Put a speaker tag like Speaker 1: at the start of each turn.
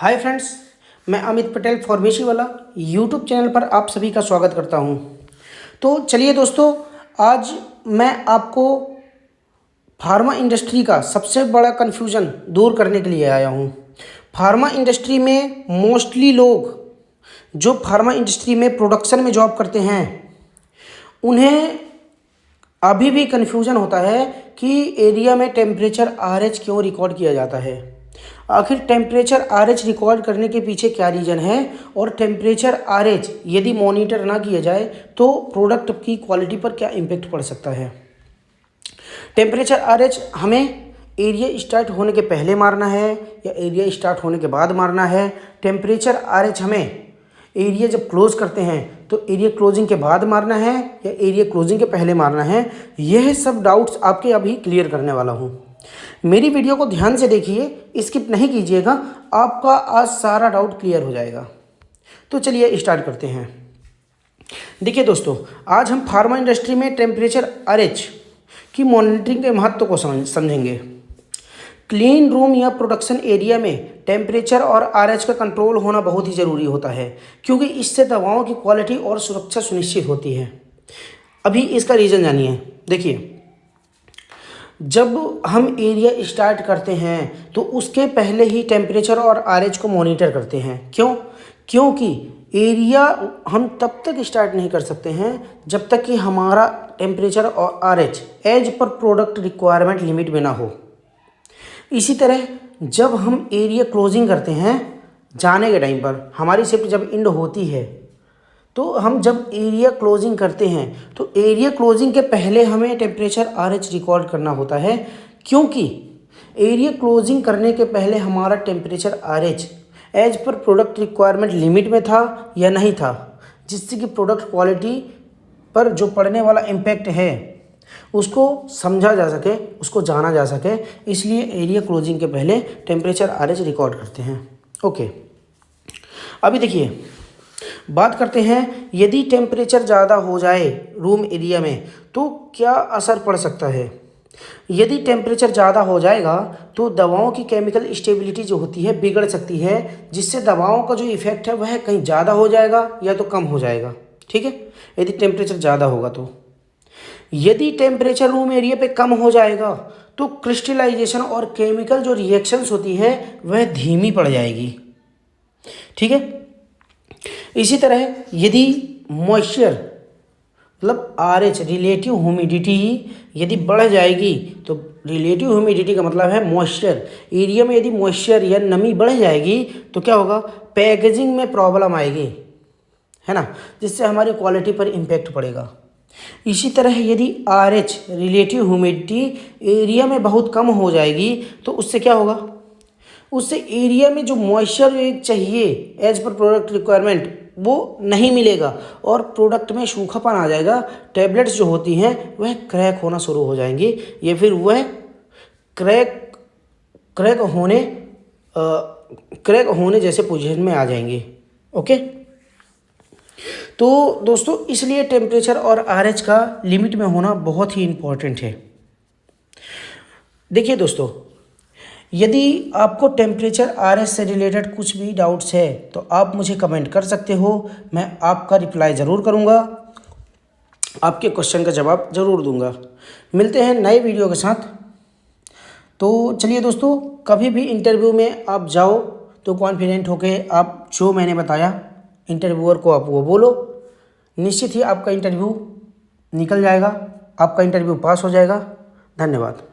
Speaker 1: Hi friends, मैं Amit Patel pharmacy वाला YouTube channel पर आप सभी का स्वागत करता हूं। तो चलिए दोस्तों, आज मैं आपको फार्मा इंडस्ट्री का सबसे बड़ा कन्फ्यूज़न दूर करने के लिए आया हूं। फार्मा इंडस्ट्री में मोस्टली लोग जो फार्मा इंडस्ट्री में प्रोडक्शन में जॉब करते हैं, उन्हें अभी भी कन्फ्यूज़न होता है कि एरिया में टेम्परेचर RH क्यों रिकॉर्ड किया जाता है। आखिर टेम्परेचर RH रिकॉर्ड करने के पीछे क्या रीज़न है, और टेम्परेचर RH यदि मॉनिटर ना किया जाए तो प्रोडक्ट की क्वालिटी पर क्या इम्पेक्ट पड़ सकता है। टेम्परेचर RH हमें एरिया स्टार्ट होने के पहले मारना है या एरिया स्टार्ट होने के बाद मारना है। टेम्परेचर RH हमें एरिया जब क्लोज करते हैं तो एरिया क्लोजिंग के बाद मारना है या एरिया क्लोजिंग के पहले मारना है। यह सब डाउट्स आपके अभी क्लियर करने वाला हूँ। मेरी वीडियो को ध्यान से देखिए, स्किप नहीं कीजिएगा, आपका आज सारा डाउट क्लियर हो जाएगा। तो चलिए स्टार्ट करते हैं। देखिए दोस्तों, आज हम फार्मा इंडस्ट्री में टेम्परेचर RH की मॉनिटरिंग के महत्व को समझेंगे। क्लीन रूम या प्रोडक्शन एरिया में टेम्परेचर और RH का कंट्रोल होना बहुत ही ज़रूरी होता है, क्योंकि इससे दवाओं की क्वालिटी और सुरक्षा सुनिश्चित होती है। अभी इसका रीज़न जानिए। देखिए, जब हम एरिया स्टार्ट करते हैं तो उसके पहले ही टेम्परेचर और RH को मॉनिटर करते हैं। क्यों? क्योंकि एरिया हम तब तक स्टार्ट नहीं कर सकते हैं जब तक कि हमारा टेम्परेचर और RH as per product requirement limit में ना हो। इसी तरह जब हम एरिया क्लोजिंग करते हैं, जाने के टाइम पर हमारी शिफ्ट जब एंड होती है, तो हम जब एरिया क्लोजिंग करते हैं तो एरिया क्लोजिंग के पहले हमें टेम्परेचर RH रिकॉर्ड करना होता है, क्योंकि एरिया क्लोजिंग करने के पहले हमारा temperature RH as per product requirement limit में था या नहीं था, जिससे कि प्रोडक्ट क्वालिटी पर जो पड़ने वाला इम्पैक्ट है उसको समझा जा सके, उसको जाना जा सके। इसलिए एरिया क्लोजिंग के पहले टेम्परेचर RH रिकॉर्ड करते हैं। ओके, अभी देखिए, बात करते हैं यदि टेम्परेचर ज़्यादा हो जाए रूम एरिया में तो क्या असर पड़ सकता है। यदि टेम्परेचर ज़्यादा हो जाएगा तो दवाओं की केमिकल स्टेबिलिटी जो होती है बिगड़ सकती है, जिससे दवाओं का जो इफ़ेक्ट है वह कहीं ज़्यादा हो जाएगा या तो कम हो जाएगा। ठीक है, यदि टेम्परेचर ज़्यादा होगा तो। यदि टेम्परेचर रूम एरिया पे कम हो जाएगा तो क्रिस्टलाइजेशन और केमिकल जो रिएक्शंस होती है वह धीमी पड़ जाएगी। ठीक है, इसी तरह यदि मॉइस्चर मतलब RH रिलेटिव ह्यूमिडिटी यदि बढ़ जाएगी, तो रिलेटिव ह्यूमिडिटी का मतलब है मॉइस्चर एरिया में, यदि मॉइस्चर या नमी बढ़ जाएगी तो क्या होगा, पैकेजिंग में प्रॉब्लम आएगी, है ना, जिससे हमारी क्वालिटी पर इम्पैक्ट पड़ेगा। इसी तरह यदि RH रिलेटिव ह्यूमिडिटी एरिया में बहुत कम हो जाएगी तो उससे क्या होगा, उससे एरिया में जो मॉइस्चर चाहिए एज पर प्रोडक्ट रिक्वायरमेंट वो नहीं मिलेगा और प्रोडक्ट में सूखापन आ जाएगा। टैबलेट्स जो होती हैं वह क्रैक होना शुरू हो जाएंगी, या फिर वह क्रैक होने जैसे पोजीशन में आ जाएंगे। ओके, तो दोस्तों, इसलिए टेम्परेचर और RH का लिमिट में होना बहुत ही इम्पोर्टेंट है। देखिए दोस्तों, यदि आपको टेम्परेचर RH से रिलेटेड कुछ भी डाउट्स है तो आप मुझे कमेंट कर सकते हो, मैं आपका रिप्लाई ज़रूर करूँगा, आपके क्वेश्चन का जवाब ज़रूर दूँगा। मिलते हैं नए वीडियो के साथ। तो चलिए दोस्तों, कभी भी इंटरव्यू में आप जाओ तो कॉन्फिडेंट होके आप जो मैंने बताया इंटरव्यूअर को आप वो बोलो, निश्चित ही आपका इंटरव्यू निकल जाएगा, आपका इंटरव्यू पास हो जाएगा। धन्यवाद।